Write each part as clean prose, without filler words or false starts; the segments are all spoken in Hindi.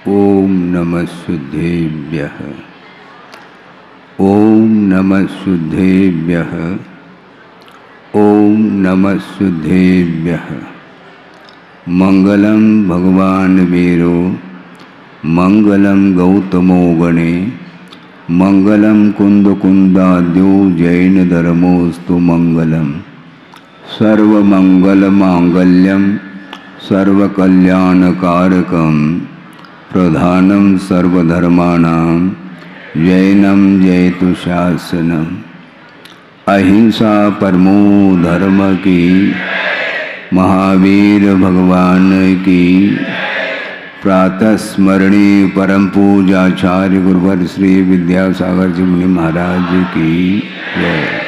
ओम नमः शुद्धेभ्यः। ओम नमः शुद्धेभ्यः। ओम नमः शुद्धेभ्यः। मंगलम भगवान वीरो मंगलम गौतमो गणे मंगलम कुंदकुंदाद्यो जैन धर्मोस्तु मंगलम सर्वमंगलमांगल्यम सर्वकल्याणकारकम प्रधानम सर्वधर्माणां जैनम जयतु शासनम। अहिंसा परमो धर्म की, महावीर भगवान की। प्रातः स्मरणीय परम पूजाचार्य गुरुवर श्री विद्यासागर जी मुनि महाराज की जय।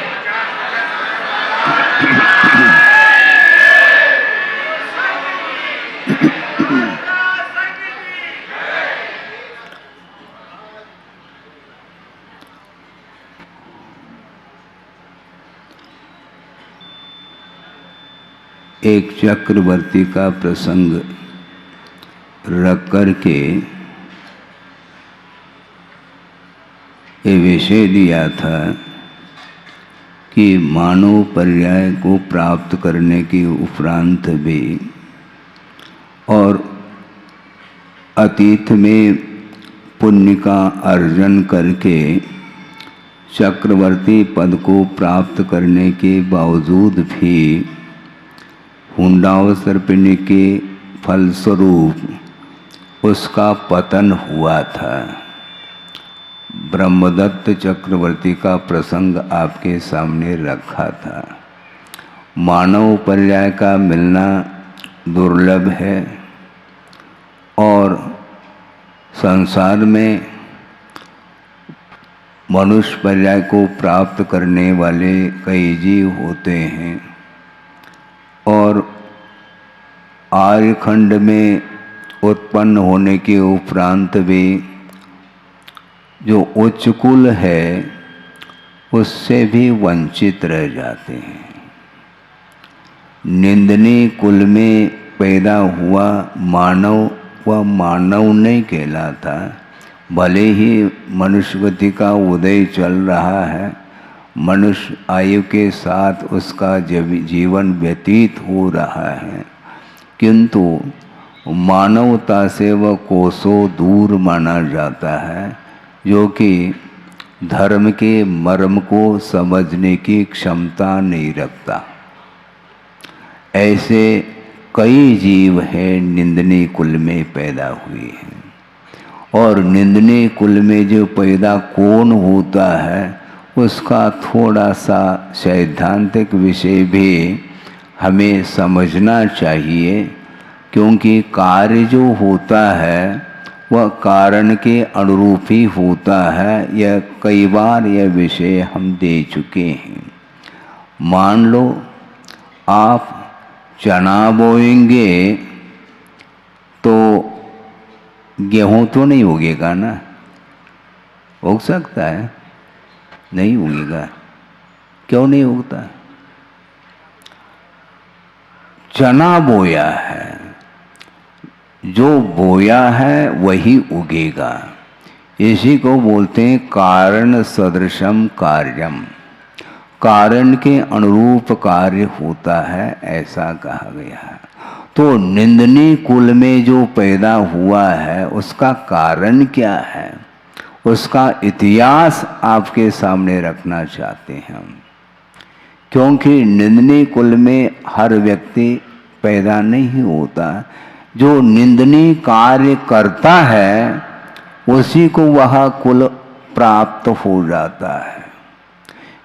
एक चक्रवर्ती का प्रसंग रख कर के ये विषय दिया था कि मानव पर्याय को प्राप्त करने के उपरांत भी और अतीत में पुण्य का अर्जन करके चक्रवर्ती पद को प्राप्त करने के बावजूद भी हुंडावसर्पिणी के फलस्वरूप उसका पतन हुआ था। ब्रह्मदत्त चक्रवर्ती का प्रसंग आपके सामने रखा था। मानव पर्याय का मिलना दुर्लभ है और संसार में मनुष्य पर्याय को प्राप्त करने वाले कई जीव होते हैं और आर्यखंड में उत्पन्न होने के उपरांत भी जो उच्च कुल है उससे भी वंचित रह जाते हैं। निंदनीय कुल में पैदा हुआ मानव वह मानव नहीं कहलाता। भले ही मनुष्य गति का उदय चल रहा है, मनुष्य आयु के साथ उसका जीवन व्यतीत हो रहा है, किंतु मानवता से वह कोसों दूर माना जाता है, जो कि धर्म के मर्म को समझने की क्षमता नहीं रखता। ऐसे कई जीव हैं निंदनीय कुल में पैदा हुए हैं और निंदनीय कुल में जो पैदा कौन होता है उसका थोड़ा सा सैद्धांतिक विषय भी हमें समझना चाहिए, क्योंकि कार्य जो होता है वह कारण के अनुरूप ही होता है। यह कई बार यह विषय हम दे चुके हैं। मान लो आप चना बोएंगे तो गेहूँ तो नहीं उगेगा ना, उग सकता है? नहीं उगेगा। क्यों नहीं उगता? चना बोया है, जो बोया है वही उगेगा। इसी को बोलते हैं कारण सदृशम कार्यम। कारण के अनुरूप कार्य होता है, ऐसा कहा गया है। तो निंदनीय कुल में जो पैदा हुआ है उसका कारण क्या है, उसका इतिहास आपके सामने रखना चाहते हैं हम। क्योंकि निंदनीय कुल में हर व्यक्ति पैदा नहीं होता। जो निंदनीय कार्य करता है उसी को वह कुल प्राप्त हो जाता है,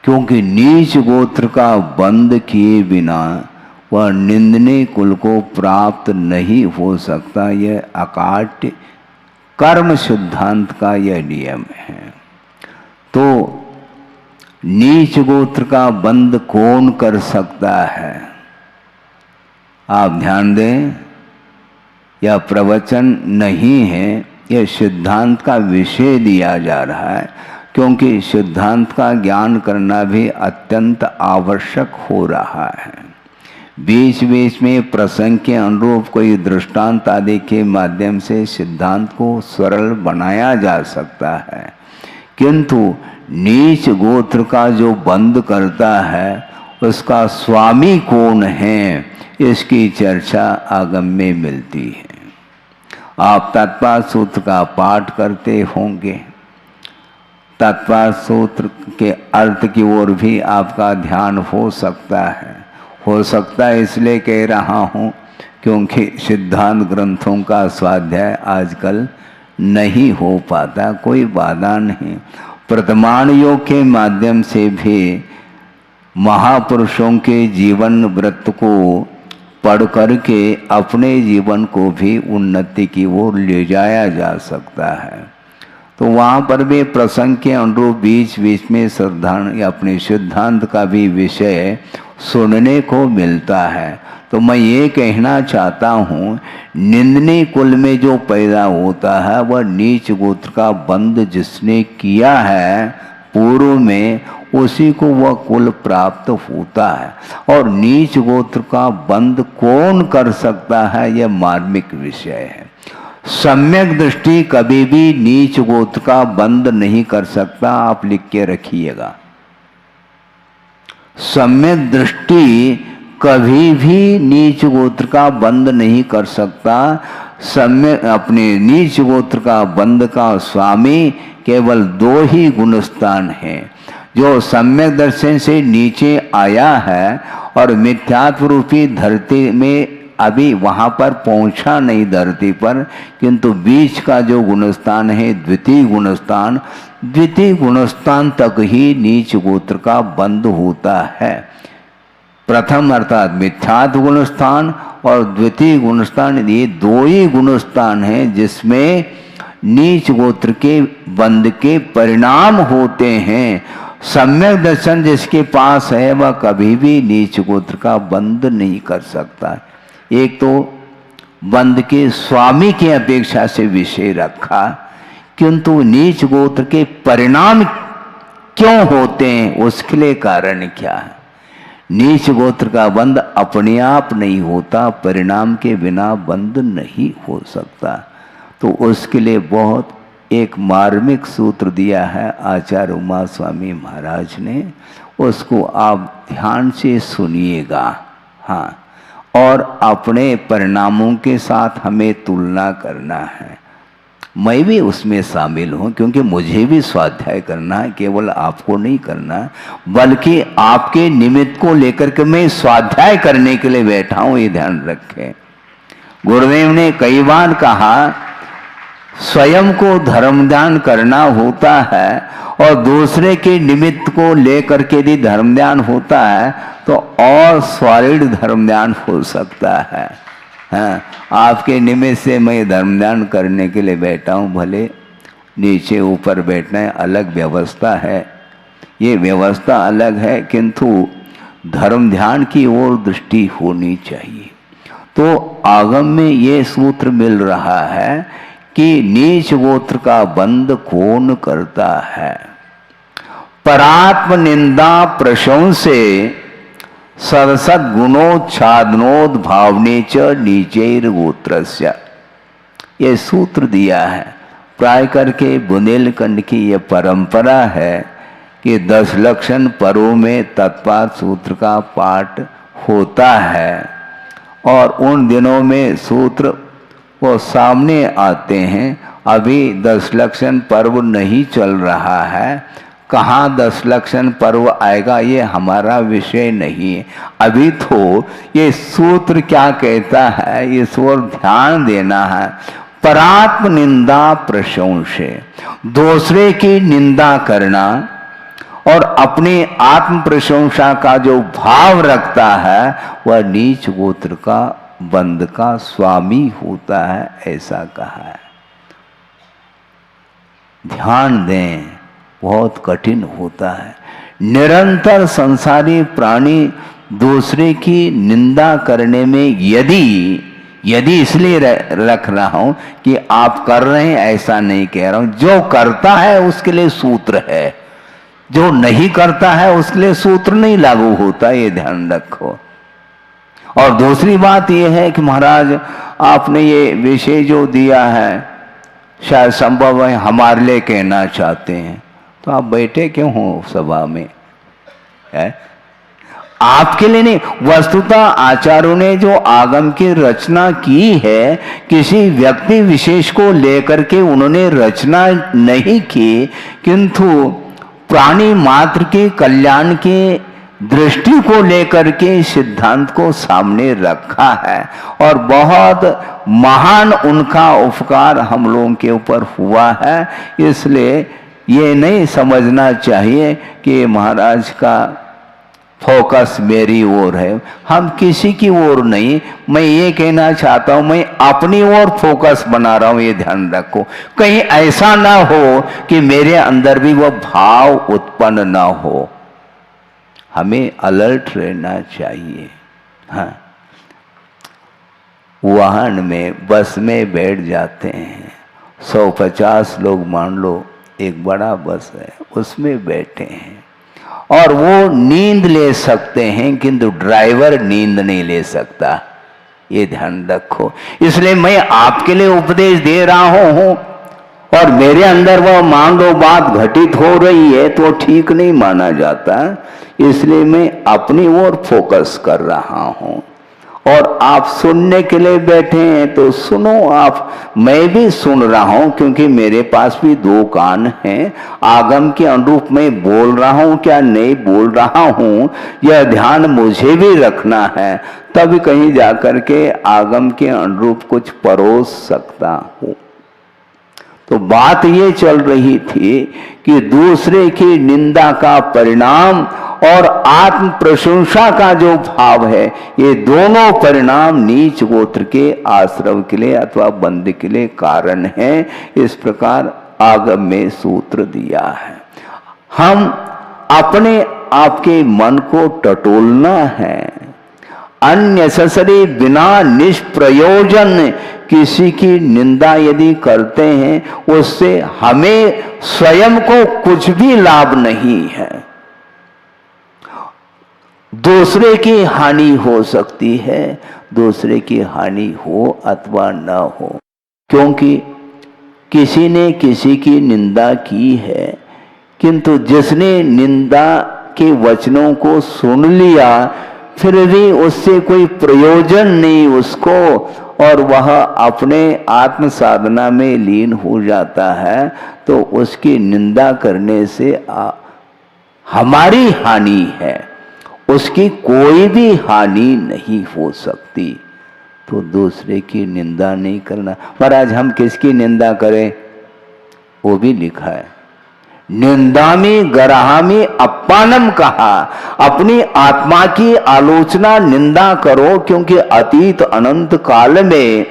क्योंकि नीच गोत्र का बंध किए बिना वह निंदनीय कुल को प्राप्त नहीं हो सकता। यह अकाट्य कर्म सिद्धांत का यह नियम है। तो नीच गोत्र का बंध कौन कर सकता है? आप ध्यान दें, यह प्रवचन नहीं है, यह सिद्धांत का विषय दिया जा रहा है, क्योंकि सिद्धांत का ज्ञान करना भी अत्यंत आवश्यक हो रहा है। बीच बीच में प्रसंग के अनुरूप कोई दृष्टांत आदि के माध्यम से सिद्धांत को सरल बनाया जा सकता है, किंतु नीच गोत्र का जो बंद करता है उसका स्वामी कौन है, इसकी चर्चा आगम में मिलती है। आप तत्पाद सूत्र का पाठ करते होंगे। तत्पाद सूत्र के अर्थ की ओर भी आपका ध्यान हो सकता है इसलिए कह रहा हूँ क्योंकि सिद्धांत ग्रंथों का स्वाध्याय आजकल नहीं हो पाता, कोई बाधा नहीं। प्रमाण योग के माध्यम से भी महापुरुषों के जीवन वृत्त को पढ़ करके अपने जीवन को भी उन्नति की ओर ले जाया जा सकता है। तो वहाँ पर भी प्रसंग के अनुरूप बीच बीच में श्रद्धान या अपने सिद्धांत का भी विषय सुनने को मिलता है। तो मैं ये कहना चाहता हूँ, निंदनीय कुल में जो पैदा होता है वह नीच गोत्र का बंध जिसने किया है पूर्व में, उसी को वह कुल प्राप्त होता है। और नीच गोत्र का बंध कौन कर सकता है, यह मार्मिक विषय है। सम्यक दृष्टि कभी भी नीच गोत्र का बंध नहीं कर सकता, आप लिख के रखिएगा। सम्यक दृष्टि कभी भी नीच गोत्र का बंध नहीं कर सकता। सम्यक अपने नीच गोत्र का बंध का स्वामी केवल दो ही गुणस्थान है। जो सम्यक दर्शन से नीचे आया है और मिथ्यात्व रूपी धरती में अभी वहाँ पर पहुँचा नहीं धरती पर, किंतु बीच का जो गुणस्थान है द्वितीय गुणस्थान तक ही नीच गोत्र का बंध होता है। प्रथम अर्थात मिथ्यात्व गुणस्थान और द्वितीय गुणस्थान, ये दो ही गुणस्थान हैं जिसमें नीच गोत्र के बंध के परिणाम होते हैं। सम्यक दर्शन जिसके पास है वह कभी भी नीच गोत्र का बंध नहीं कर सकता। एक तो बंध के स्वामी की अपेक्षा से विषय रखा, किंतु नीच गोत्र के परिणाम क्यों होते हैं, उसके लिए कारण क्या है। नीच गोत्र का बंध अपने आप नहीं होता, परिणाम के बिना बंध नहीं हो सकता। तो उसके लिए बहुत एक मार्मिक सूत्र दिया है आचार्य उमा स्वामी महाराज ने, उसको आप ध्यान से सुनिएगा। हाँ, और अपने परिणामों के साथ हमें तुलना करना है। मैं भी उसमें शामिल हूँ क्योंकि मुझे भी स्वाध्याय करना है, केवल आपको नहीं करना, बल्कि आपके निमित्त को लेकर के मैं स्वाध्याय करने के लिए बैठा हूँ, ये ध्यान रखें। गुरुदेव ने कई बार कहा स्वयं को धर्मदान करना होता है और दूसरे के निमित्त को लेकर के यदि धर्मदान होता है तो और सॉलिड धर्मदान हो सकता है। हाँ, आपके निमित्त से मैं धर्मदान करने के लिए बैठा हूँ, भले नीचे ऊपर बैठना है, अलग व्यवस्था है, ये व्यवस्था अलग है, किंतु धर्म ध्यान की ओर दृष्टि होनी चाहिए। तो आगम में ये सूत्र मिल रहा है कि नीच गोत्र का बंध कौन करता है। परात्म निंदा प्रशंसे सदसद गुणोच्छादनोद भावने च नीचैर गोत्रस्य, ये सूत्र दिया है। प्राय करके बुंदेलखंड की ये परंपरा है कि 10 लक्षण पर्व में तत्पाद सूत्र का पाठ होता है और उन दिनों में सूत्र वो सामने आते हैं। अभी 10 लक्षण पर्व नहीं चल रहा है, कहाँ 10 लक्षण पर्व आएगा ये हमारा विषय नहीं है। अभी तो ये सूत्र क्या कहता है, इस ओर ध्यान देना है। परात्म निंदा प्रशंसे, दूसरे की निंदा करना और अपनी आत्म प्रशंसा का जो भाव रखता है वह नीच गोत्र का बंध का स्वामी होता है, ऐसा कहा है। ध्यान दें, बहुत कठिन होता है। निरंतर संसारी प्राणी दूसरे की निंदा करने में यदि इसलिए रख रहा हूं कि आप कर रहे हैं ऐसा नहीं कह रहा हूं। जो करता है उसके लिए सूत्र है, जो नहीं करता है उसके लिए सूत्र नहीं लागू होता, ये ध्यान रखो। और दूसरी बात यह है कि महाराज आपने ये विषय जो दिया है शायद संभव है हमारे लिए कहना चाहते हैं, तो आप बैठे क्यों हो सभा में? है आपके लिए नहीं, वस्तुतः आचार्यों ने जो आगम की रचना की है किसी व्यक्ति विशेष को लेकर के उन्होंने रचना नहीं की, किंतु प्राणी मात्र के कल्याण के दृष्टि को लेकर के सिद्धांत को सामने रखा है। और बहुत महान उनका उपकार हम लोगों के ऊपर हुआ है। इसलिए ये नहीं समझना चाहिए कि महाराज का फोकस मेरी ओर है, हम किसी की ओर नहीं। मैं ये कहना चाहता हूं मैं अपनी ओर फोकस बना रहा हूं, ये ध्यान रखो। कहीं ऐसा ना हो कि मेरे अंदर भी वो भाव उत्पन्न ना हो, हमें अलर्ट रहना चाहिए। हाँ, वाहन में बस में बैठ जाते हैं, 150 लोग मान लो, एक बड़ा बस है उसमें बैठे हैं और वो नींद ले सकते हैं किंतु ड्राइवर नींद नहीं ले सकता, ये ध्यान रखो। इसलिए मैं आपके लिए उपदेश दे रहा हूं और मेरे अंदर वो मान लो बात घटित हो रही है तो ठीक नहीं माना जाता, इसलिए मैं अपनी ओर फोकस कर रहा हूं। और आप सुनने के लिए बैठे हैं तो सुनो आप, मैं भी सुन रहा हूं क्योंकि मेरे पास भी 2 कान हैं। आगम के अनुरूप मैं बोल रहा हूं क्या नहीं बोल रहा हूं, यह ध्यान मुझे भी रखना है, तब कहीं जाकर के आगम के अनुरूप कुछ परोस सकता हूं। तो बात ये चल रही थी कि दूसरे की निंदा का परिणाम और आत्म प्रशंसा का जो भाव है, ये दोनों परिणाम नीच गोत्र के आश्रव के लिए अथवा बंद के लिए कारण है। इस प्रकार आगम में सूत्र दिया है। हम अपने आपके मन को टटोलना है, अननेसेसरी बिना निष्प्रयोजन किसी की निंदा यदि करते हैं उससे हमें स्वयं को कुछ भी लाभ नहीं है, दूसरे की हानि हो सकती है, दूसरे की हानि हो अथवा न हो। क्योंकि किसी ने किसी की निंदा की है, किंतु जिसने निंदा के वचनों को सुन लिया फिर भी उससे कोई प्रयोजन नहीं उसको, और वह अपने आत्म साधना में लीन हो जाता है, तो उसकी निंदा करने से हमारी हानि है, उसकी कोई भी हानि नहीं हो सकती। तो दूसरे की निंदा नहीं करना। महाराज हम किसकी निंदा करें? वो भी लिखा है, निंदामी गराहामी अप्पानम कहा, अपनी आत्मा की आलोचना निंदा करो, क्योंकि अतीत अनंत काल में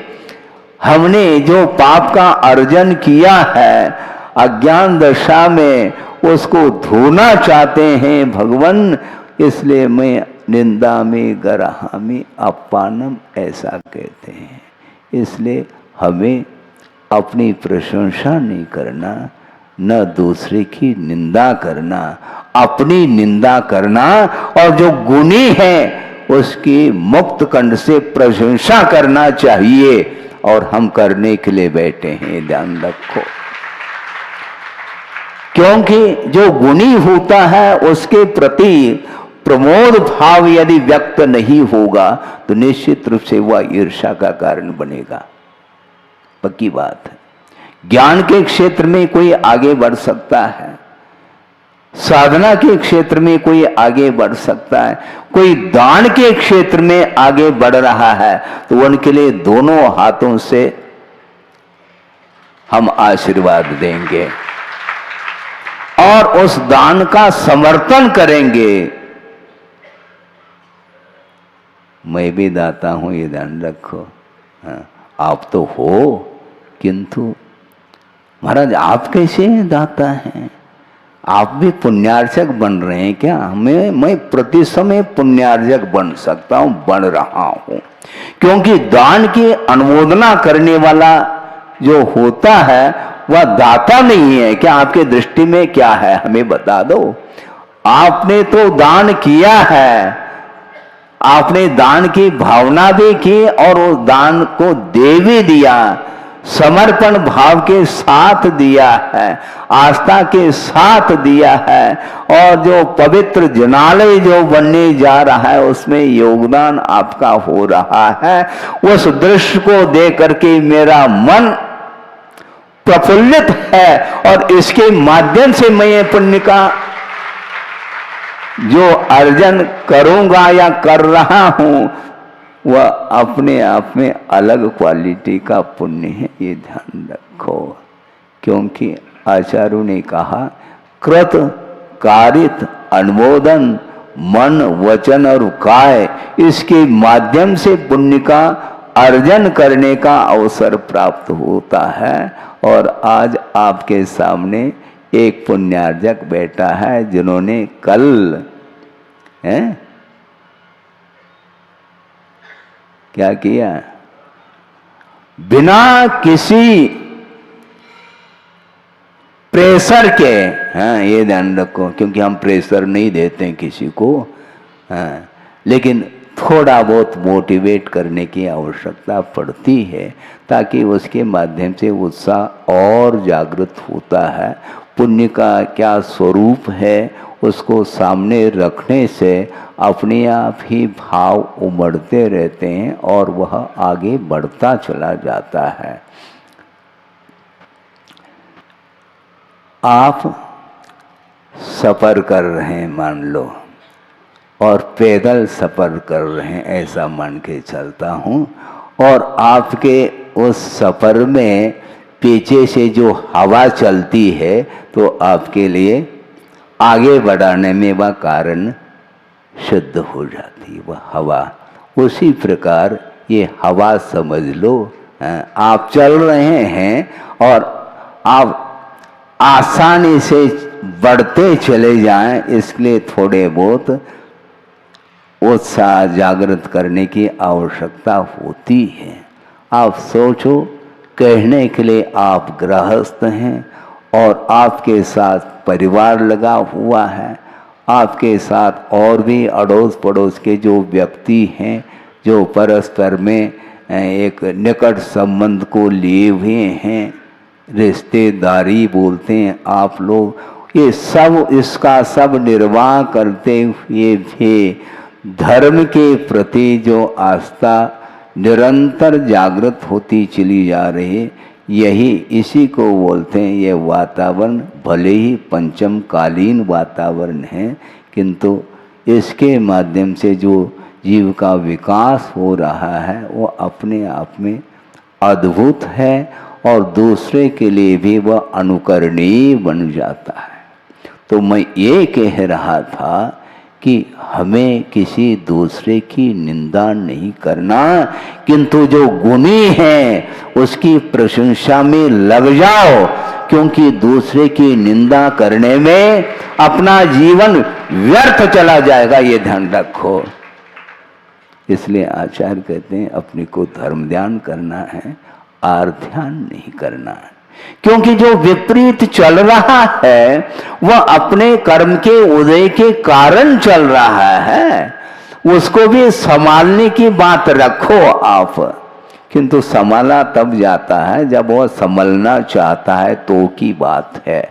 हमने जो पाप का अर्जन किया है अज्ञान दशा में, उसको धोना चाहते हैं भगवान। इसलिए मैं निंदा में गराहामी अप्पानम ऐसा कहते हैं। इसलिए हमें अपनी प्रशंसा नहीं करना, न दूसरे की निंदा करना, अपनी निंदा करना, और जो गुणी है उसकी मुक्त कंठ से प्रशंसा करना चाहिए। और हम करने के लिए बैठे हैं, ध्यान रखो। क्योंकि जो गुणी होता है उसके प्रति प्रमोद भाव यदि व्यक्त नहीं होगा तो निश्चित रूप से वह ईर्ष्या का कारण बनेगा, पक्की बात है। ज्ञान के क्षेत्र में कोई आगे बढ़ सकता है, साधना के क्षेत्र में कोई आगे बढ़ सकता है, कोई दान के क्षेत्र में आगे बढ़ रहा है, तो उनके लिए दोनों हाथों से हम आशीर्वाद देंगे और उस दान का समर्थन करेंगे। मैं भी दाता हूं, ये ध्यान रखो। हाँ, आप तो हो, किंतु महाराज आप कैसे दाता हैं? आप भी पुण्यार्चक बन रहे हैं क्या? मैं प्रति समय पुण्यार्चक बन सकता हूं, बन रहा हूं, क्योंकि दान की अनुमोदना करने वाला जो होता है वह दाता नहीं है। क्या आपके दृष्टि में क्या है, हमें बता दो। आपने तो दान किया है, आपने दान की भावना भी की और उस दान को दे भी दिया, समर्पण भाव के साथ दिया है, आस्था के साथ दिया है, और जो पवित्र जनालय जो बनने जा रहा है उसमें योगदान आपका हो रहा है। उस दृश्य को देख करके मेरा मन प्रफुल्लित है और इसके माध्यम से मैं ये पुण्य का जो अर्जन करूंगा या कर रहा हूं वह अपने आप में अलग क्वालिटी का पुण्य है, ये ध्यान रखो। क्योंकि आचार्यों ने कहा कृत कारित अनुमोदन मन वचन और काय, इसके माध्यम से पुण्य का अर्जन करने का अवसर प्राप्त होता है। और आज आपके सामने एक पुण्यार्जक बैठा है जिन्होंने कल क्या किया, बिना किसी प्रेशर के, हाँ ये ध्यान रखो, क्योंकि हम प्रेशर नहीं देते हैं किसी को, हाँ, लेकिन थोड़ा बहुत मोटिवेट करने की आवश्यकता पड़ती है ताकि उसके माध्यम से उत्साह और जागृत होता है। पुण्य का क्या स्वरूप है उसको सामने रखने से अपने आप ही भाव उमड़ते रहते हैं और वह आगे बढ़ता चला जाता है। आप सफ़र कर रहे हैं मान लो, और पैदल सफ़र कर रहे हैं ऐसा मान के चलता हूँ, और आपके उस सफ़र में पीछे से जो हवा चलती है तो आपके लिए आगे बढ़ाने में वह कारण शुद्ध हो जाती है वह हवा। उसी प्रकार ये हवा समझ लो, आप चल रहे हैं और आप आसानी से बढ़ते चले जाएं, इसलिए थोड़े बहुत उत्साह जागृत करने की आवश्यकता होती है। आप सोचो, कहने के लिए आप गृहस्थ हैं और आपके साथ परिवार लगा हुआ है, आपके साथ और भी अड़ोस पड़ोस के जो व्यक्ति हैं जो परस्पर में एक निकट संबंध को लिए हुए हैं, रिश्तेदारी बोलते हैं आप लोग, ये सब इसका सब निर्वाह करते हुए भी धर्म के प्रति जो आस्था निरंतर जागृत होती चली जा रही है, यही इसी को बोलते हैं ये वातावरण भले ही पंचमकालीन वातावरण है, किंतु इसके माध्यम से जो जीव का विकास हो रहा है वो अपने आप में अद्भुत है और दूसरे के लिए भी वह अनुकरणीय बन जाता है। तो मैं ये कह रहा था कि हमें किसी दूसरे की निंदा नहीं करना, किंतु जो गुणी है उसकी प्रशंसा में लग जाओ, क्योंकि दूसरे की निंदा करने में अपना जीवन व्यर्थ चला जाएगा, ये ध्यान रखो। इसलिए आचार्य कहते हैं अपने को धर्म ध्यान करना है, आर ध्यान नहीं करना है। क्योंकि जो विपरीत चल रहा है वह अपने कर्म के उदय के कारण चल रहा है, उसको भी संभालने की बात रखो आप। किंतु संभाला तब जाता है जब वह संभलना चाहता है तो की बात है।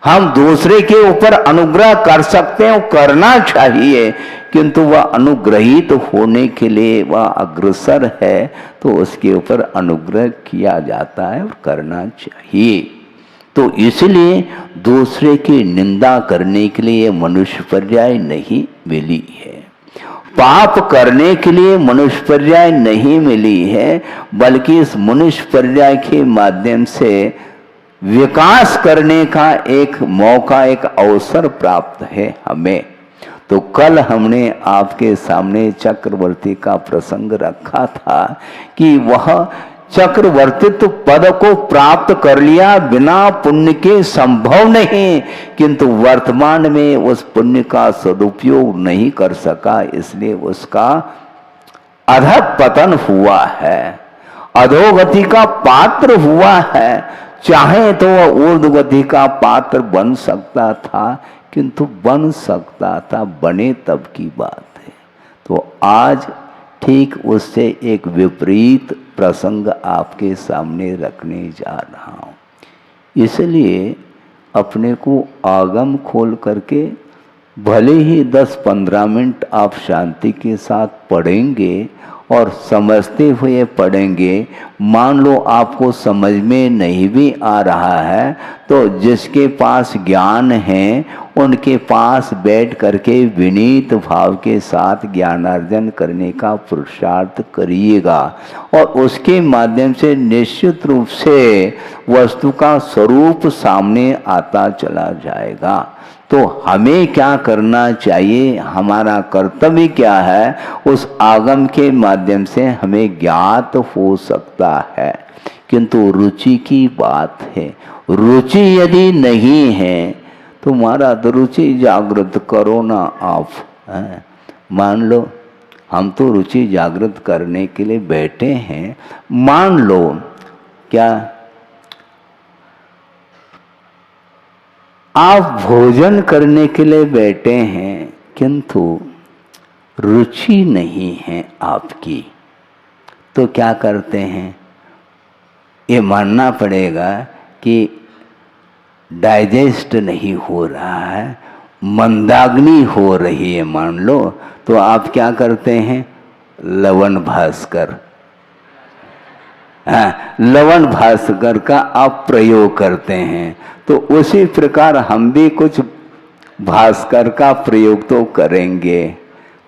हम दूसरे के ऊपर अनुग्रह कर सकते हैं, करना चाहिए, किंतु वह अनुग्रहित होने के लिए वह अग्रसर है तो उसके ऊपर अनुग्रह किया जाता है और करना चाहिए। तो इसलिए दूसरे की निंदा करने के लिए मनुष्य पर्याय नहीं मिली है, पाप करने के लिए मनुष्य पर्याय नहीं मिली है, बल्कि इस मनुष्य पर्याय के माध्यम से विकास करने का एक मौका, एक अवसर प्राप्त है हमें। तो कल हमने आपके सामने चक्रवर्ती का प्रसंग रखा था कि वह चक्रवर्तित्व पद को प्राप्त कर लिया बिना पुण्य के संभव नहीं, किंतु वर्तमान में उस पुण्य का सदुपयोग नहीं कर सका, इसलिए उसका अधःपतन हुआ है, अधोगति का पात्र हुआ है। चाहे तो वह ऊर्ध्वगति का पात्र बन सकता था, किंतु बन सकता था, बने तब की बात है। तो आज ठीक उससे एक विपरीत प्रसंग आपके सामने रखने जा रहा हूँ। इसलिए अपने को आगम खोल करके भले ही 10-15 मिनट आप शांति के साथ पढ़ेंगे और समझते हुए पढ़ेंगे। मान लो आपको समझ में नहीं भी आ रहा है तो जिसके पास ज्ञान है उनके पास बैठ करके विनीत भाव के साथ ज्ञानार्जन करने का पुरुषार्थ करिएगा और उसके माध्यम से निश्चित रूप से वस्तु का स्वरूप सामने आता चला जाएगा। तो हमें क्या करना चाहिए, हमारा कर्तव्य क्या है, उस आगम के माध्यम से हमें ज्ञात हो सकता है। किंतु रुचि की बात है, रुचि यदि नहीं है तो महाराज रुचि जागृत करो ना आप। मान लो हम तो रुचि जागृत करने के लिए बैठे हैं। मान लो क्या आप भोजन करने के लिए बैठे हैं किंतु रुचि नहीं है आपकी, तो क्या करते हैं? ये मानना पड़ेगा कि डाइजेस्ट नहीं हो रहा है, मंदाग्नि हो रही है मान लो, तो आप क्या करते हैं? लवण भास्कर, लवण भास्कर का आप प्रयोग करते हैं। तो उसी प्रकार हम भी कुछ भास्कर का प्रयोग तो करेंगे,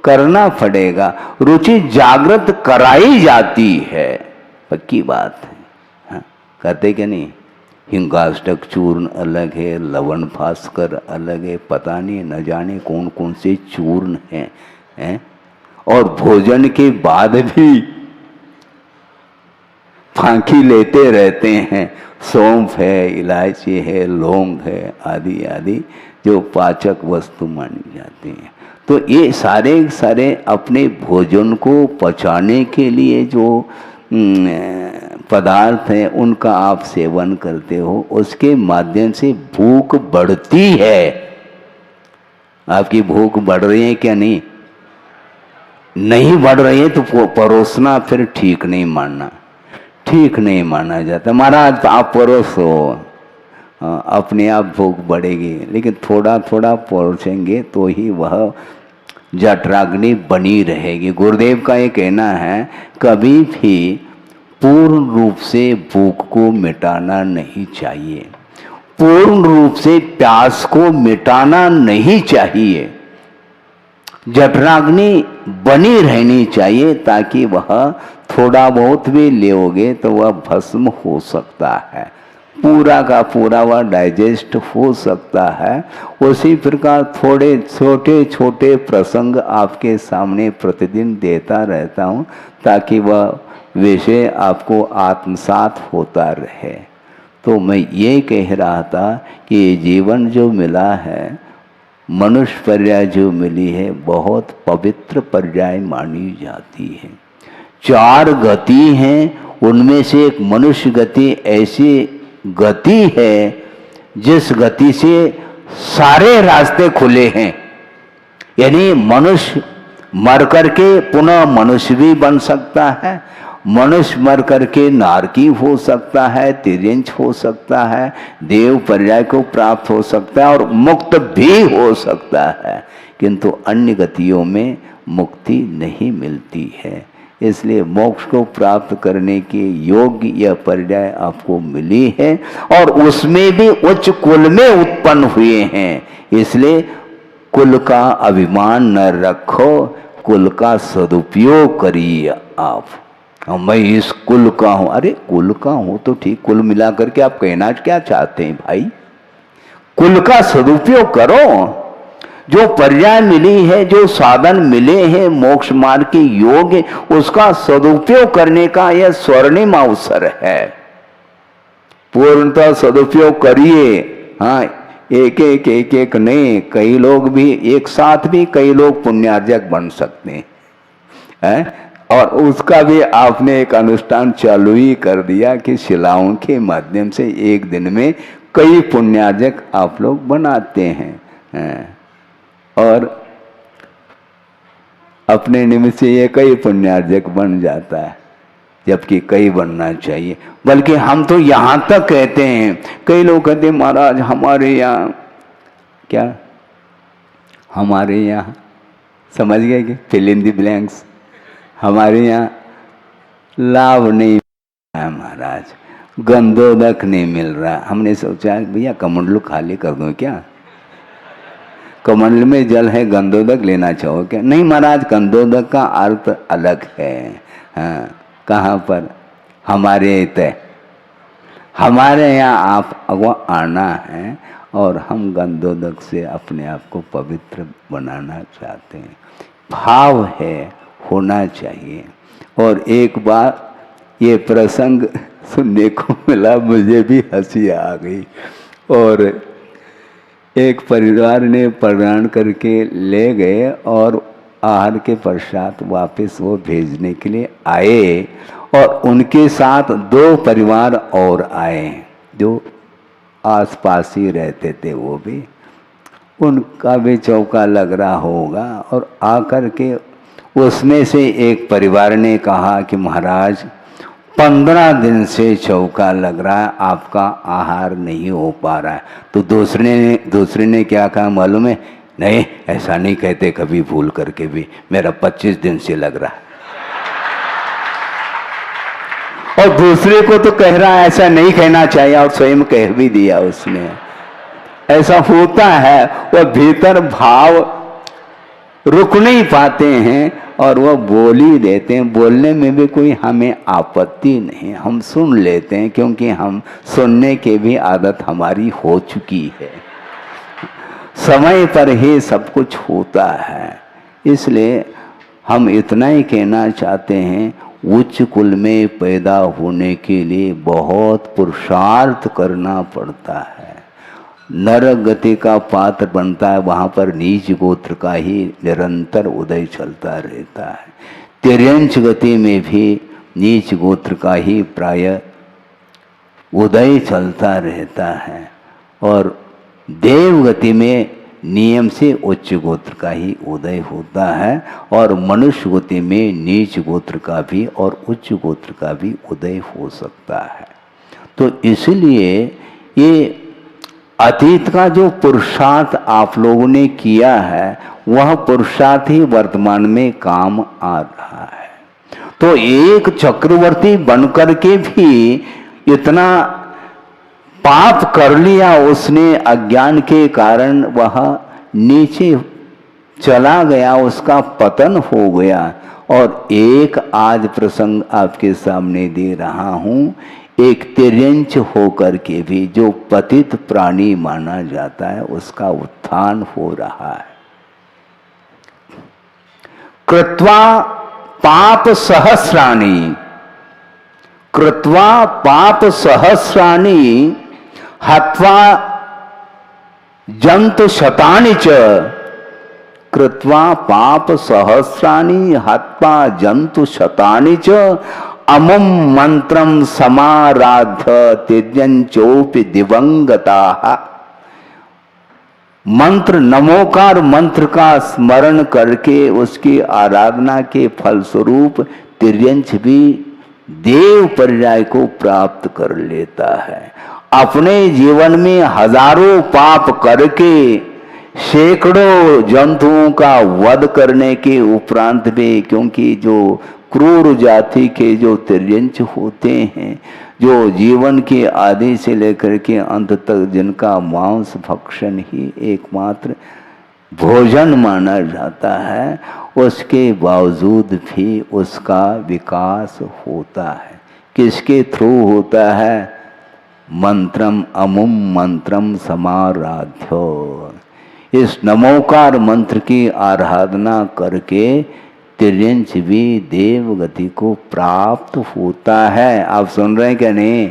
करना पड़ेगा। रुचि जागृत कराई जाती है, पक्की बात है। कहते कि नहीं, हिंगाष्टक चूर्ण अलग है, लवण भास्कर अलग है, पता नहीं न जाने कौन कौन से चूर्ण हैं। और भोजन के बाद भी फांकी लेते रहते हैं। सौंफ है, इलायची है, लौंग है, आदि आदि जो पाचक वस्तु मानी जाती हैं। तो ये सारे अपने भोजन को पचाने के लिए जो पदार्थ हैं उनका आप सेवन करते हो, उसके माध्यम से भूख बढ़ती है। आपकी भूख बढ़ रही है क्या? नहीं बढ़ रही है तो परोसना फिर ठीक नहीं मानना, ठीक नहीं माना जाता। महाराज आप परोसो, अपने आप भूख बढ़ेगी, लेकिन थोड़ा थोड़ा परोसेंगे तो ही वह जठराग्नि बनी रहेगी। गुरुदेव का ये कहना है कभी भी पूर्ण रूप से भूख को मिटाना नहीं चाहिए, पूर्ण रूप से प्यास को मिटाना नहीं चाहिए। जठराग्नि बनी रहनी चाहिए ताकि वह थोड़ा बहुत भी लेओगे तो वह भस्म हो सकता है, पूरा का पूरा वह डाइजेस्ट हो सकता है। उसी प्रकार थोड़े छोटे छोटे प्रसंग आपके सामने प्रतिदिन देता रहता हूँ ताकि वह विषय आपको आत्मसात होता रहे। तो मैं ये कह रहा था कि जीवन जो मिला है, मनुष्य पर्याय जो मिली है, बहुत पवित्र पर्याय मानी जाती है। 4 गति हैं, उनमें से एक मनुष्य गति ऐसी गति है जिस गति से सारे रास्ते खुले हैं। यानी मनुष्य मर करके पुनः मनुष्य भी बन सकता है, मनुष्य मर करके नारकी हो सकता है, तिर्यंच हो सकता है, देव पर्याय को प्राप्त हो सकता है और मुक्त भी हो सकता है। किंतु अन्य गतियों में मुक्ति नहीं मिलती है। इसलिए मोक्ष को प्राप्त करने के योग्य यह पर्याय आपको मिली है और उसमें भी उच्च कुल में उत्पन्न हुए हैं। इसलिए कुल का अभिमान न रखो, कुल का सदुपयोग करिए आप। मैं इस कुल का हूं, अरे कुल का हूं तो ठीक, कुल मिला करके आप कहना क्या चाहते हैं भाई? कुल का सदुपयोग करो। जो पर्याय मिली है, जो साधन मिले हैं मोक्ष मार्ग के योग, उसका सदुपयोग करने का यह स्वर्णिम अवसर है। पूर्णतः सदुपयोग करिए। हाँ, एक नहीं, कई लोग भी एक साथ भी कई लोग पुण्यार्जक बन सकते हैं। और उसका भी आपने एक अनुष्ठान चालू ही कर दिया कि शिलाओं के माध्यम से एक दिन में कई पुण्यार्जक आप लोग बनाते हैं। और अपने निमित्त से ये कई पुण्यार्जक बन जाता है, जबकि कई बनना चाहिए। बल्कि हम तो यहाँ तक कहते हैं, कई लोग कहते हैं महाराज हमारे यहाँ क्या, हमारे यहाँ समझ गए कि फिल इन द ब्लैंक्स, हमारे यहाँ लाभ नहीं मिल रहा है महाराज, गंधोदक नहीं मिल रहा। हमने सोचा भैया कमंडलू खाली कर दूं क्या, कमंडल में जल है, गंधोदक लेना चाहो क्या? नहीं महाराज, गंधोदक का अर्थ अलग है। हाँ, कहाँ पर? हमारे तय, हमारे यहाँ आप अगवा आना है और हम गंधोदक से अपने आप को पवित्र बनाना चाहते हैं। भाव है, होना चाहिए। और एक बार ये प्रसंग सुनने को मिला, मुझे भी हंसी आ गई। और एक परिवार ने प्रणाम करके ले गए और आहार के पश्चात वापस वो भेजने के लिए आए, और उनके साथ 2 परिवार और आए जो आसपास ही रहते थे। वो भी, उनका भी चौका लग रहा होगा। और आकर के उसमें से एक परिवार ने कहा कि महाराज 15 दिन से चौका लग रहा है, आपका आहार नहीं हो पा रहा है। तो दूसरे ने क्या कहा मालूम है? नहीं, ऐसा नहीं कहते कभी भूल करके भी, मेरा 25 दिन से लग रहा है। और दूसरे को तो कह रहा है ऐसा नहीं कहना चाहिए, और स्वयं कह भी दिया उसने। ऐसा होता है, वह भीतर भाव रुक नहीं पाते हैं और वह बोल ही देते हैं। बोलने में भी कोई हमें आपत्ति नहीं, हम सुन लेते हैं, क्योंकि हम सुनने की भी आदत हमारी हो चुकी है। समय पर ही सब कुछ होता है। इसलिए हम इतना ही कहना चाहते हैं, उच्च कुल में पैदा होने के लिए बहुत पुरुषार्थ करना पड़ता है। नरक गति का पात्र बनता है, वहाँ पर नीच गोत्र का ही निरंतर उदय चलता रहता है। तिर्यंच गति में भी नीच गोत्र का ही प्राय उदय चलता रहता है, और देव गति में नियम से उच्च गोत्र का ही उदय होता है, और मनुष्य गति में नीच गोत्र का भी और उच्च गोत्र का भी उदय हो सकता है। तो इसलिए ये अतीत का जो पुरुषार्थ आप लोगों ने किया है, वह पुरुषार्थ ही वर्तमान में काम आ रहा है। तो एक चक्रवर्ती बनकर के भी इतना पाप कर लिया उसने, अज्ञान के कारण वह नीचे चला गया, उसका पतन हो गया। और एक आज प्रसंग आपके सामने दे रहा हूँ, एक तिर्यंच होकर के भी जो पतित प्राणी माना जाता है, उसका उत्थान हो रहा है। कृत्वा पाप सहस्राणि, कृत्वा पाप सहस्राणि हत्वा जंतु शतानि च, कृत्वा पाप सहस्राणि हत्वा जंतु शतानि च, अमुम मंत्रम समाराध्य तिर्यंचोपि दिवंगताः। मंत्र, नमोकार मंत्र का स्मरण करके उसकी आराधना के फलस्वरूप तिर्यंच भी देव पर्याय को प्राप्त कर लेता है। अपने जीवन में हजारों पाप करके सैकड़ों जंतुओं का वध करने के उपरांत भी, क्योंकि जो क्रूर जाति के जो तिर्यंच होते हैं, जो जीवन के आदि से लेकर के अंत तक जिनका मांस भक्षण ही एकमात्र भोजन माना जाता है, उसके बावजूद भी उसका विकास होता है। किसके थ्रू होता है? मंत्रम अमुम मंत्रम समाराध्यो। इस नमोकार मंत्र की आराधना करके तिर्यंच भी देव गति को प्राप्त होता है। आप सुन रहे हैं क्या? नहीं,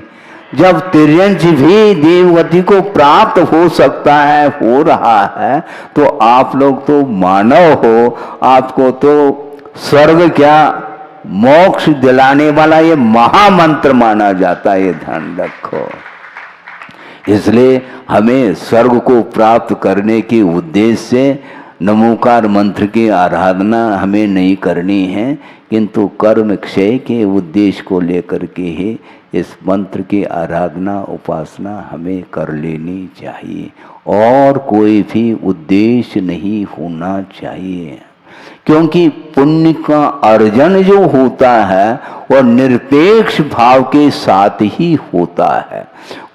जब तिर्यंच भी देव गति को प्राप्त हो सकता है, हो रहा है, तो आप लोग तो मानव हो, आपको तो स्वर्ग क्या मोक्ष दिलाने वाला ये महामंत्र माना जाता है, ये ध्यान रखो। इसलिए हमें स्वर्ग को प्राप्त करने के उद्देश्य से नमोकार मंत्र की आराधना हमें नहीं करनी है, किंतु कर्म क्षय के उद्देश्य को लेकर के ही इस मंत्र की आराधना उपासना हमें कर लेनी चाहिए, और कोई भी उद्देश्य नहीं होना चाहिए। क्योंकि पुण्य का अर्जन जो होता है वह निरपेक्ष भाव के साथ ही होता है,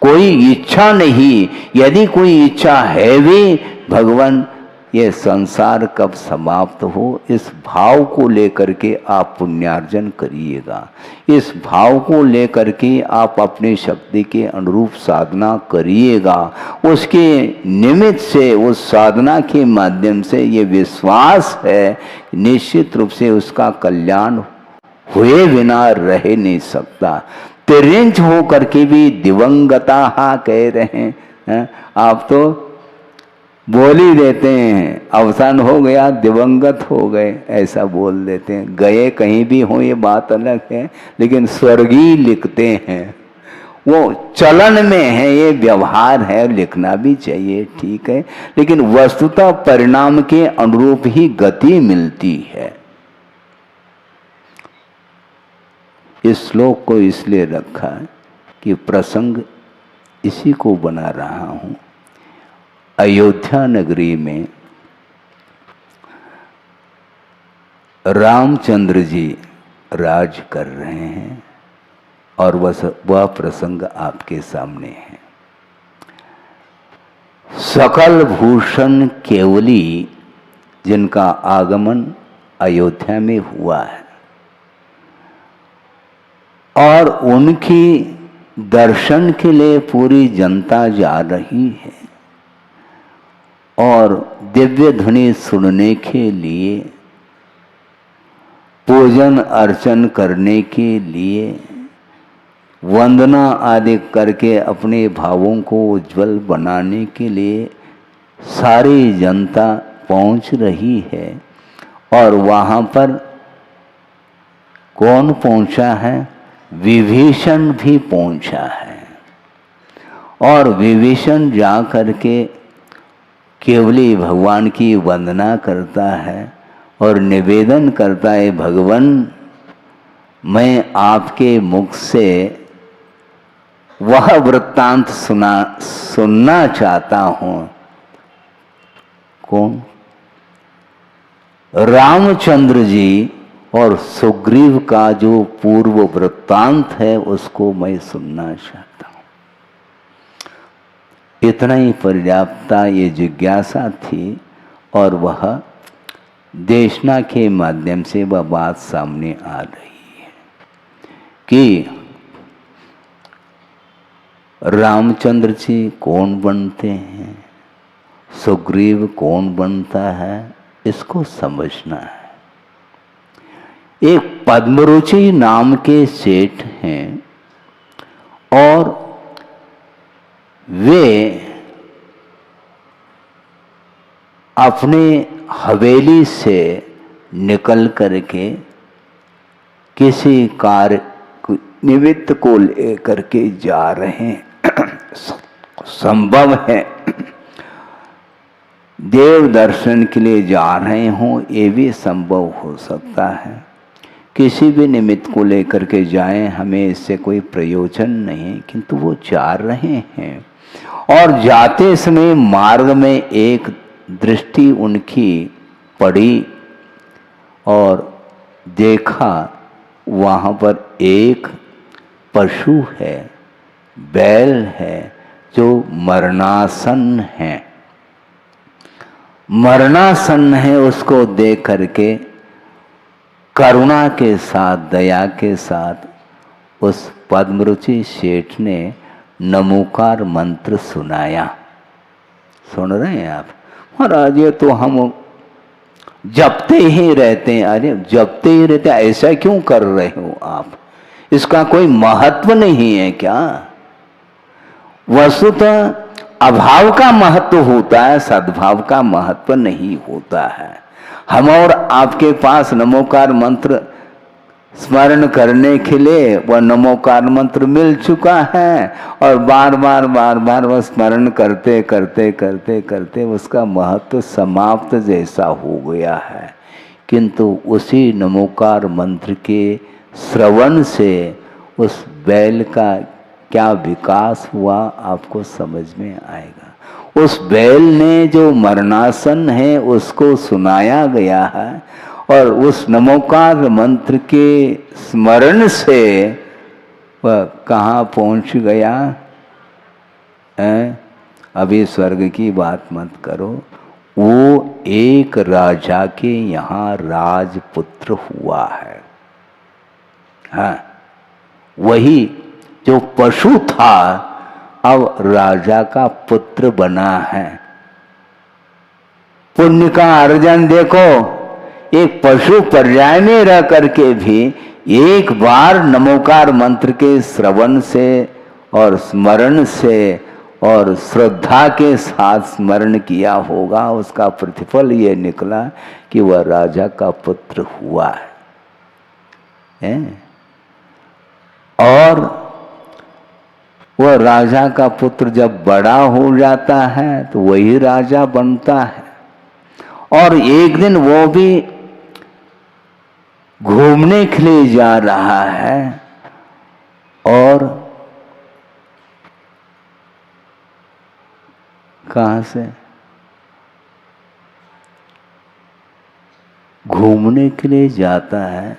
कोई इच्छा नहीं। यदि कोई इच्छा है भी, भगवान ये संसार कब समाप्त हो, इस भाव को लेकर के आप पुण्यार्जन करिएगा, इस भाव को लेकर के आप अपनी शक्ति के अनुरूप साधना करिएगा। उसके निमित्त से, उस साधना के माध्यम से ये विश्वास है निश्चित रूप से उसका कल्याण हुए बिना रह नहीं सकता। तिरंज हो करके भी दिवंगता कह रहे हैं, आप तो बोल ही देते हैं, अवसान हो गया दिवंगत हो गए, ऐसा बोल देते हैं। गए कहीं भी हो ये बात अलग है, लेकिन स्वर्गीय लिखते हैं, वो चलन में है, ये व्यवहार है, लिखना भी चाहिए, ठीक है, लेकिन वस्तुतः परिणाम के अनुरूप ही गति मिलती है। इस श्लोक को इसलिए रखा कि प्रसंग इसी को बना रहा हूं। अयोध्या नगरी में रामचंद्र जी राज कर रहे हैं और वह प्रसंग आपके सामने है। सकल भूषण केवली जिनका आगमन अयोध्या में हुआ है और उनकी दर्शन के लिए पूरी जनता जा रही है और दिव्य ध्वनि सुनने के लिए, पूजन अर्चन करने के लिए, वंदना आदि करके अपने भावों को उज्जवल बनाने के लिए सारी जनता पहुंच रही है। और वहाँ पर कौन पहुंचा है? विभीषण भी पहुंचा है। और विभीषण जा करके केवली भगवान की वंदना करता है और निवेदन करता है, भगवान मैं आपके मुख से वह वृत्तांत सुनना चाहता हूं। कौन? रामचंद्र जी और सुग्रीव का जो पूर्व वृत्तांत है उसको मैं सुनना चाहता हूं। इतना ही पर्याप्ता ये जिज्ञासा थी और वह देशना के माध्यम से वह बात सामने आ रही है कि रामचंद्र जी कौन बनते हैं, सुग्रीव कौन बनता है, इसको समझना है। एक पद्मरुचि नाम के सेठ हैं और वे अपने हवेली से निकल करके किसी कार्य निमित्त को लेकर के जा रहे हैं। संभव है देव दर्शन के लिए जा रहे हों, ये भी संभव हो सकता है। किसी भी निमित्त को लेकर के जाएं, हमें इससे कोई प्रयोजन नहीं, किंतु वो जा रहे हैं। और जाते समय मार्ग में एक दृष्टि उनकी पड़ी और देखा वहाँ पर एक पशु है, बैल है जो मरणासन है। मरणासन है, उसको देख करके करुणा के साथ, दया के साथ उस पद्मरुचि सेठ ने नमोकार मंत्र सुनाया। सुन रहे हैं आप? महाराज ये तो हम जपते ही रहते हैं। अरे जपते ही रहते, ऐसा क्यों कर रहे हो आप? इसका कोई महत्व नहीं है क्या? वस्तुतः अभाव का महत्व होता है, सद्भाव का महत्व नहीं होता है। हम और आपके पास नमोकार मंत्र स्मरण करने के लिए वह नमोकार मंत्र मिल चुका है और बार बार बार बार वह स्मरण करते करते करते करते उसका महत्व समाप्त जैसा हो गया है। किंतु उसी नमोकार मंत्र के श्रवण से उस बैल का क्या विकास हुआ आपको समझ में आएगा। उस बैल ने जो मरणासन है उसको सुनाया गया है और उस नमोकार मंत्र के स्मरण से वह कहाँ पहुँच गया है? अभी स्वर्ग की बात मत करो, वो एक राजा के यहाँ राजपुत्र हुआ है। हाँ, वही जो पशु था अब राजा का पुत्र बना है। पुण्य का अर्जन देखो, एक पशु पर्याय में रह करके भी एक बार नमोकार मंत्र के श्रवण से और स्मरण से और श्रद्धा के साथ स्मरण किया होगा, उसका प्रतिफल ये निकला कि वह राजा का पुत्र हुआ है। और वह राजा का पुत्र जब बड़ा हो जाता है तो वही राजा बनता है। और एक दिन वो भी घूमने के लिए जा रहा है और कहाँ से घूमने के लिए जाता है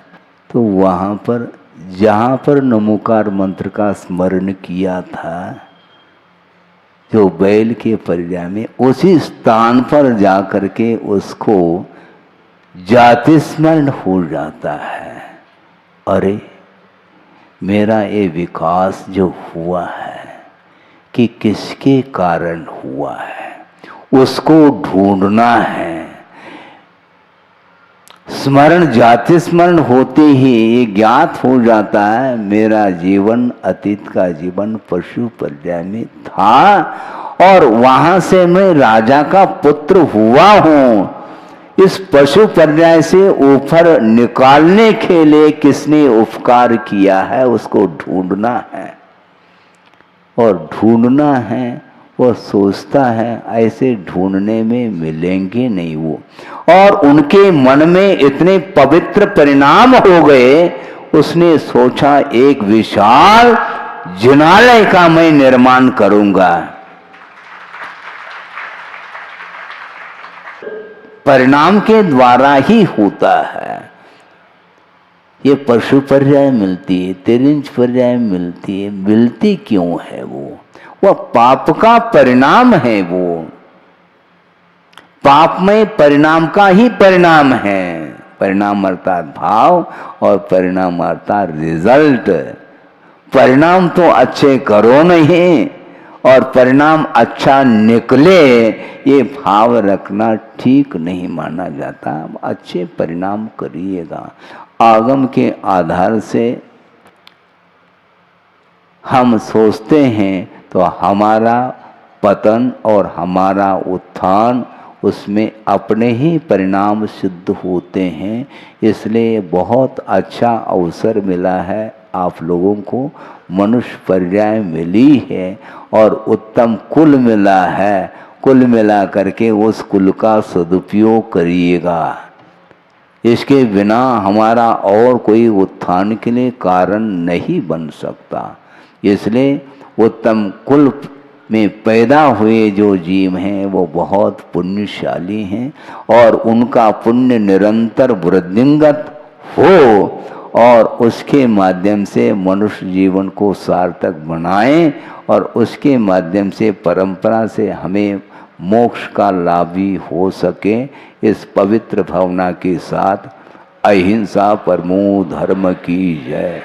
तो वहाँ पर जहाँ पर नमोकार मंत्र का स्मरण किया था जो बैल के पर्याय में, उसी स्थान पर जाकर के उसको जाति स्मरण हो जाता है। अरे मेरा ये विकास जो हुआ है कि किसके कारण हुआ है उसको ढूंढना है। स्मरण जाति स्मरण होते ही ये ज्ञात हो जाता है मेरा जीवन अतीत का जीवन पशु पर्याय में था और वहां से मैं राजा का पुत्र हुआ हूँ। इस पशु पर्याय से ऊपर निकालने के लिए किसने उपकार किया है उसको ढूंढना है। और ढूंढना है, वो सोचता है ऐसे ढूंढने में मिलेंगे नहीं वो, और उनके मन में इतने पवित्र परिणाम हो गए, उसने सोचा एक विशाल जिनालय का मैं निर्माण करूंगा। परिणाम के द्वारा ही होता है। ये पशु पर्याय मिलती है, तिरिंज पर्याय मिलती है, मिलती क्यों है वह पाप का परिणाम है। वो पाप में परिणाम का ही परिणाम है। परिणाम अर्थात भाव और परिणाम अर्थात रिजल्ट। परिणाम तो अच्छे करो नहीं और परिणाम अच्छा निकले ये भाव रखना ठीक नहीं माना जाता। अच्छे परिणाम करिएगा। आगम के आधार से हम सोचते हैं तो हमारा पतन और हमारा उत्थान उसमें अपने ही परिणाम सिद्ध होते हैं। इसलिए बहुत अच्छा अवसर मिला है आप लोगों को, मनुष्य पर्याय मिली है और उत्तम कुल मिला है। कुल मिला करके उस कुल का सदुपयोग करिएगा। इसके बिना हमारा और कोई उत्थान के लिए कारण नहीं बन सकता। इसलिए उत्तम कुल में पैदा हुए जो जीव हैं वो बहुत पुण्यशाली हैं और उनका पुण्य निरंतर वृद्धिंगत हो और उसके माध्यम से मनुष्य जीवन को सार्थक बनाएं और उसके माध्यम से परंपरा से हमें मोक्ष का लाभ भी हो सके। इस पवित्र भावना के साथ अहिंसा परमो धर्म की जय।